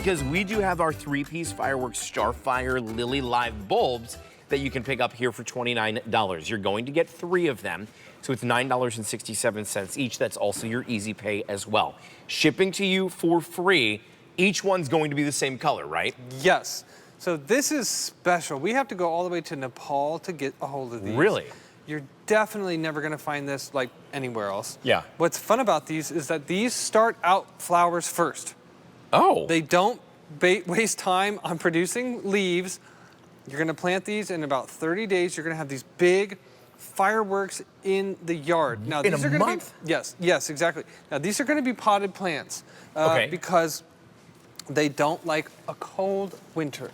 because we do have our 3-piece fireworks Starfire Lily Live bulbs that you can pick up here for $29. You're going to get 3 of them, so it's $9.67 each. That's also your easy pay as well. Shipping to you for free. Each one's going to be the same color, right? Yes. So this is special. We have to go all the way to Nepal to get a hold of these. Really? You're definitely never going to find this like anywhere else. Yeah. What's fun about these is that these start out flowers first. Oh. They don't waste time on producing leaves. You're going to plant these in about 30 days. You're going to have these big fireworks in the yard. Now, in these a are going to month? be, yes, exactly. Now, these are going to be potted plants because they don't like a cold winter.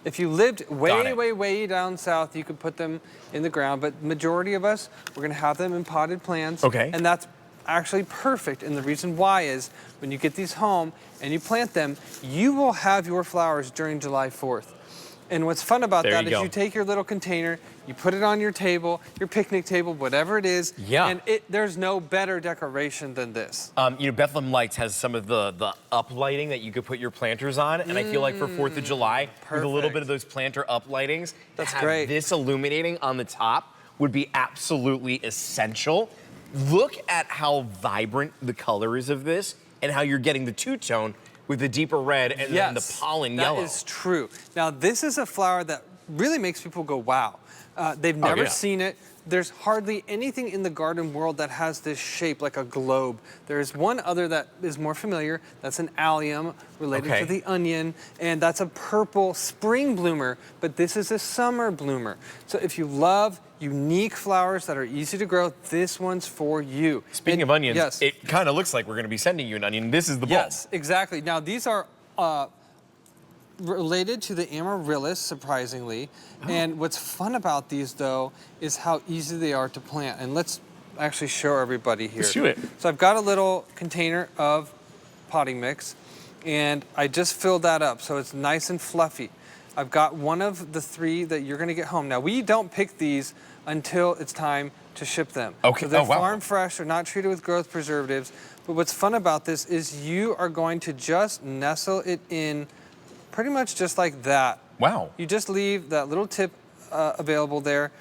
If you lived way down south, you could put them in the ground, but majority of us, we're going to have them in potted plants. Okay. And that's actually perfect. And the reason why is when you get these home and you plant them, you will have your flowers during July 4th. And what's fun about that is you take your little container, you put it on your table, your picnic table, whatever it is. Yeah. And there's no better decoration than this. You know, Bethlehem Lights has some of the up lighting that you could put your planters on, and I feel like for 4th of July, with a little bit of those planter up lightings, that's great. This illuminating on the top would be absolutely essential. Look at how vibrant the color is of this, and how you're getting the two-tone with the deeper red and then the pollen yellow. That is true. Now, this is a flower that really makes people go, wow. They've never seen it. There's hardly anything in the garden world that has this shape like a globe. There is one other that is more familiar. That's an allium related to the onion, and that's a purple spring bloomer, but this is a summer bloomer. So if you love unique flowers that are easy to grow, this one's for you. Speaking of onions, it kind of looks like we're going to be sending you an onion. This is the bulb. Yes, exactly. Now, these are related to the amaryllis, surprisingly. And what's fun about these, though, is how easy they are to plant. And let's actually show everybody here. Let's do it. So I've got a little container of potting mix, and I just filled that up so it's nice and fluffy. I've got one of the 3 that you're going to get home. Now, we don't pick these until it's time to ship them. Okay. So they're farm fresh, they're not treated with growth preservatives. But what's fun about this is you are going to just nestle it in pretty much just like that. Wow. You just leave that little tip available there,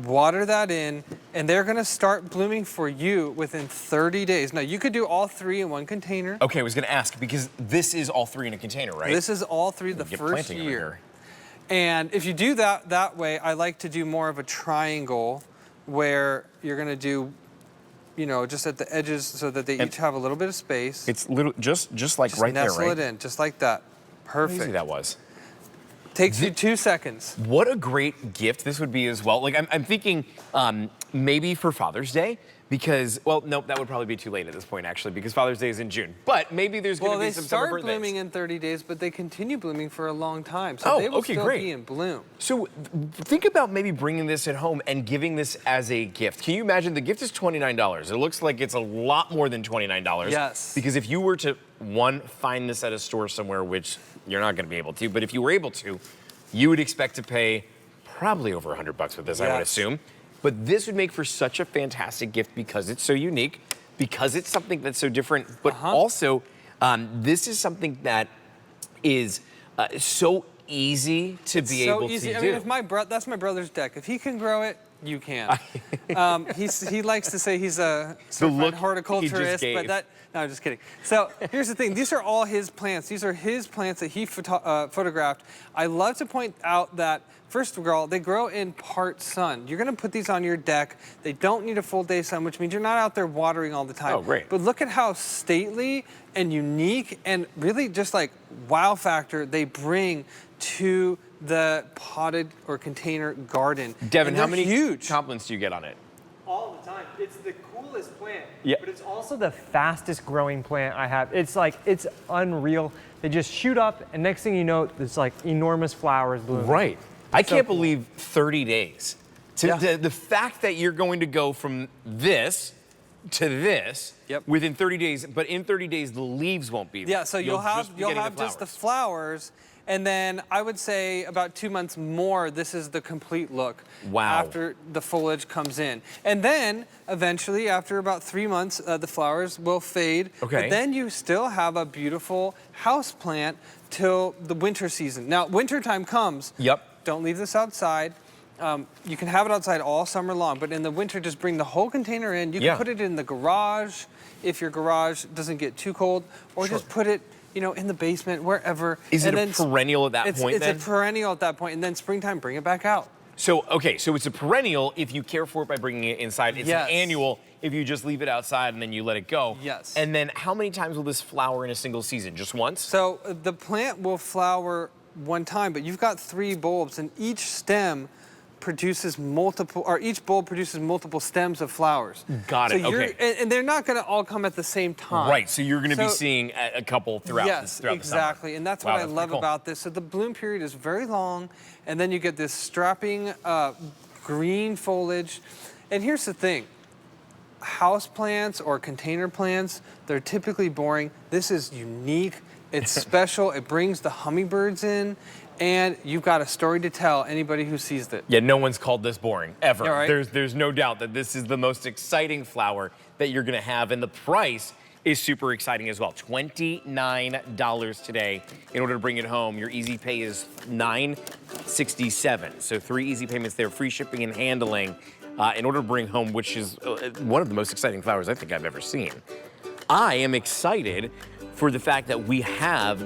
water that in, and they're going to start blooming for you within 30 days. Now, you could do all 3 in one container. Okay, I was going to ask, because this is all 3 in a container, right? This is all 3 the first year. And if you do that way, I like to do more of a triangle where you're going to do, you know, just at the edges so that they each have a little bit of space. It's little, just like right there, right? Nestle it in, just like that. Perfect. How easy that was. Takes you 2 seconds. What a great gift this would be as well. Like, I'm thinking maybe for Father's Day, because, well, nope, that would probably be too late at this point, actually, because Father's Day is in June. But maybe there's going to be some summer birthdays. Well, they start blooming in 30 days, but they continue blooming for a long time. So they will still be in bloom. So think about maybe bringing this at home and giving this as a gift. Can you imagine? The gift is $29. It looks like it's a lot more than $29. Yes. Because if you were to, find this at a store somewhere, which you're not going to be able to, but if you were able to, you would expect to pay probably over $100 for this, I would assume. But this would make for such a fantastic gift because it's so unique, because it's something that's so different, but also this is something that is so easy to be able to do. I mean, if that's my brother's deck. If he can grow it, you can. He likes to say he's a certified horticulturist, but no, I'm just kidding. So here's the thing. These are all his plants. These are his plants that he photographed. I love to point out that, first of all, they grow in part sun. You're going to put these on your deck. They don't need a full day sun, which means you're not out there watering all the time. Oh, great. But look at how stately and unique and really just like wow factor they bring to the potted or container garden. Devin, how many compliments do you get on it? All the time. It's the coolest plant, yeah, but it's also the fastest growing plant I have. It's like, it's unreal. They just shoot up, and next thing you know, there's like enormous flowers blooming. Right. I can't believe 30 days. The fact that you're going to go from this to this Yep. within 30 days, but in 30 days the leaves won't be there. Yeah, so you'll have getting just the flowers. flowers, and then I would say about 2 months more, this is the complete look. Wow. After the foliage comes in. And then eventually, after about 3 months, the flowers will fade. Okay. But then you still have a beautiful house plant till the winter season. Now, winter time comes. Yep. Don't leave this outside. You can have it outside all summer long, but in the winter, just bring the whole container in. You can put it in the garage if your garage doesn't get too cold, or just put it, you know, in the basement, wherever. Is it a perennial at that point then? It's a perennial at that point, and then springtime, bring it back out. So, okay, so it's a perennial if you care for it by bringing it inside. It's an annual if you just leave it outside and then you let it go. Yes. And then how many times will this flower in a single season? Just once? So the plant will flower one time, but you've got 3 bulbs, and each stem produces multiple, or each bulb produces multiple stems of flowers. Got it, So okay. And they're not gonna all come at the same time. Right, so you're gonna be seeing a couple throughout, yes, throughout exactly, the summer. and that's Wow, what I pretty love cool. about this. So the bloom period is very long, and then you get this strapping green foliage. And here's the thing, house plants or container plants, they're typically boring. This is unique, it's special, it brings the hummingbirds in, and you've got a story to tell anybody who sees it. Yeah, no one's called this boring, ever. Yeah, right? There's no doubt that this is the most exciting flower that you're gonna have, and the price is super exciting as well. $29 today in order to bring it home. Your easy pay is $9.67. So 3 easy payments there, free shipping and handling in order to bring home, which is one of the most exciting flowers I think I've ever seen. I am excited for the fact that we have the